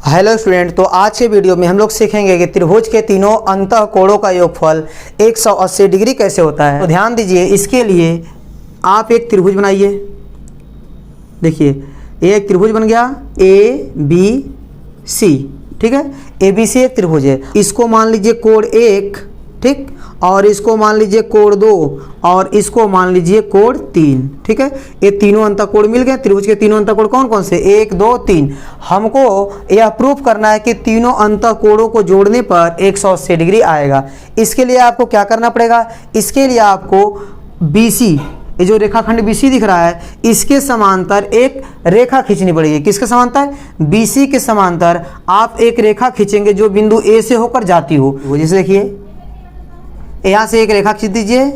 Hello student, तो आज के वीडियो में हम लोग सीखेंगे कि त्रिभुज के तीनों अंतः कोणों का योगफल 180 डिग्री कैसे होता है। तो ध्यान दीजिए, इसके लिए आप एक त्रिभुज बनाइए। देखिए, ये एक त्रिभुज बन गया ए बी सी, ठीक है। ए बी सी एक त्रिभुज है। इसको मान लीजिए कोण 1, ठीक, और इसको मान लीजिए कोण 2 और इसको मान लीजिए कोण 3, ठीक है। ये तीनों अंतःकोण मिल गए। त्रिभुज के तीनों अंतःकोण कौन कौन से? 1 2 3। हमको यह प्रूफ करना है कि तीनों अंतःकोणों को जोड़ने पर 180 डिग्री आएगा। इसके लिए आपको क्या करना पड़ेगा? इसके लिए आपको BC, ये जो रेखाखंड BC दिख रहा है, इसके समांतर एक रेखा खींचनी पड़ेगी। किसके समांतर? BC के समांतर आप एक रेखा खींचेंगे जो बिंदु A से होकर जाती हो। जैसे देखिए, यहाँ से एक रेखा खींच दीजिए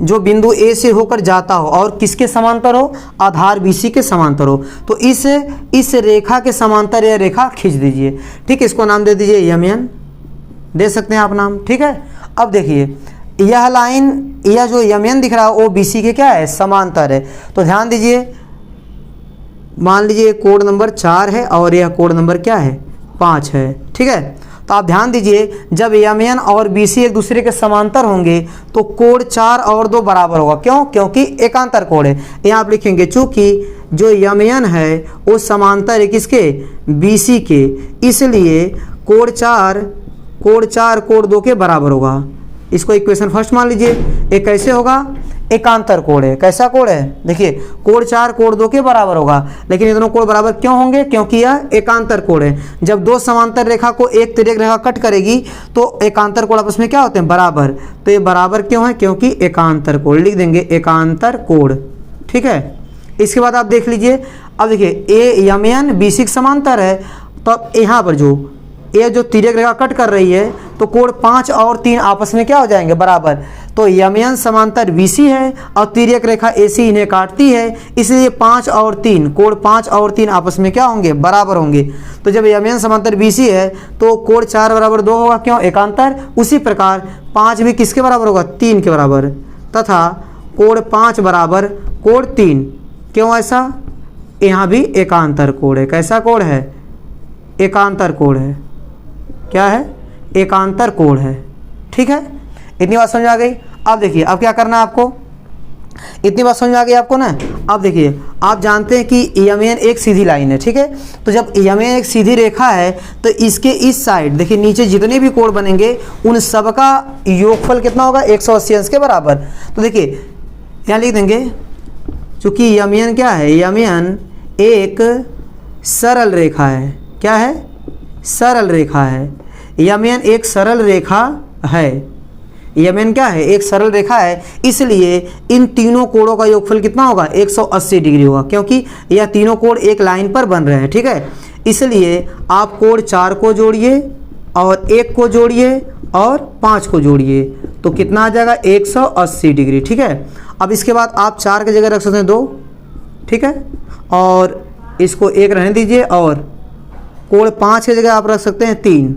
जो बिंदु A से होकर जाता हो और किसके समांतर हो? आधार BC के समांतर हो। तो इस रेखा के समांतर यह रेखा खींच दीजिए, ठीक है। इसको नाम दे दीजिए MN, दे सकते हैं आप नाम, ठीक है। अब देखिए, यह लाइन, यह जो MN दिख रहा है वो BC के क्या है? समांतर है। तो ध्यान दीजिए, मान लीजिए कोण नंबर 4 है और यह कोण नंबर क्या है? 5 है, ठीक है। तो आप ध्यान दीजिए, जब MN और BC एक दूसरे के समांतर होंगे तो कोण 4 और 2 बराबर होगा। क्यों? क्योंकि एकांतर कोण है। यहाँ आप लिखेंगे चूंकि जो MN है वो समांतर है किसके? BC के, इसलिए कोण 4 कोण 2 के बराबर होगा। इसको इक्वेशन फर्स्ट मान लीजिए। एक कैसे होगा? एकांतर कोण है। कैसा कोण है? देखिए, कोण 4 कोण 2 के बराबर होगा। लेकिन ये दोनों कोण बराबर क्यों होंगे? क्योंकि यह एकांतर कोण है। जब दो समांतर रेखा को एक तिर्यक रेखा कट करेगी तो एकांतर कोण आपस में क्या होते हैं? बराबर। तो ये बराबर क्यों है? क्योंकि एकांतर कोण। लिख देंगे एकांतर कोण, ठीक है। इसके बाद आप देख लीजिए, अब देखिए MN BC के समांतर है, तो अब यहाँ पर ये जो तिर्यक रेखा कट कर रही है तो कोण 5 और 3 आपस में क्या हो जाएंगे? बराबर। तो MN समांतर BC है और तिर्यक रेखा AC इन्हें काटती है, इसलिए 5 और 3, कोण 5 और 3 आपस में क्या होंगे? बराबर होंगे। तो जब MN समांतर BC है तो कोण 4 बराबर 2 होगा। क्यों? एकांतर। उसी प्रकार 5 भी किसके बराबर होगा? 3 के बराबर, तथा कोण 5 बराबर कोण 3। क्यों ऐसा? यहाँ भी एकांतर कोण है। कैसा कोण है? एकांतर कोण है। क्या है? एकांतर कोण है, ठीक है। इतनी बात समझ आ गई। अब देखिए, अब क्या करना है आपको? इतनी बात समझ आ गई आपको ना? अब देखिए, आप जानते हैं कि MN एक सीधी लाइन है, ठीक है। तो जब MN एक सीधी रेखा है तो इसके इस साइड देखिए, नीचे जितने भी कोण बनेंगे उन सब का योगफल कितना होगा? 180 अंश के बराबर। तो देखिए, यहाँ लिख देंगे, चूंकि MN क्या है? MN एक सरल रेखा है। क्या है? सरल रेखा है। MN एक सरल रेखा है। MN क्या है? एक सरल रेखा है, इसलिए इन तीनों कोणों का योगफल कितना होगा? 180 डिग्री होगा, क्योंकि यह तीनों कोण एक लाइन पर बन रहे हैं, ठीक है। इसलिए आप कोण 4 को जोड़िए और 1 को जोड़िए और 5 को जोड़िए, तो कितना आ जाएगा? 180 डिग्री, ठीक है। अब इसके बाद आप 4 की जगह रख सकते हैं 2, ठीक है, और इसको 1 रहने दीजिए, और कोण 5 की जगह आप रख सकते हैं 3,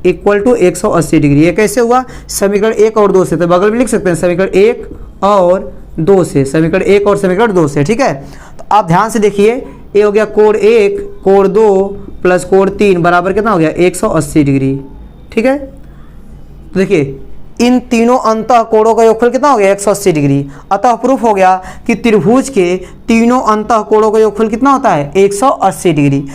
इक्वल टू 180 डिग्री। ये कैसे हुआ? समीकरण 1 और 2 से। तो बगल में लिख सकते हैं समीकरण 1 और 2 से, समीकरण 1 और समीकरण 2 से, ठीक है। तो आप ध्यान से देखिए, ये हो गया कोण 1 कोण 2 प्लस कोण 3 बराबर कितना हो गया? 180 डिग्री, ठीक है। तो देखिए, इन तीनों अंतःकोणों का योगफल कितना हो गया? 180 डिग्री। अतः प्रूफ हो गया कि त्रिभुज के तीनों अंतःकोणों का योगफल कितना होता है? 180 डिग्री।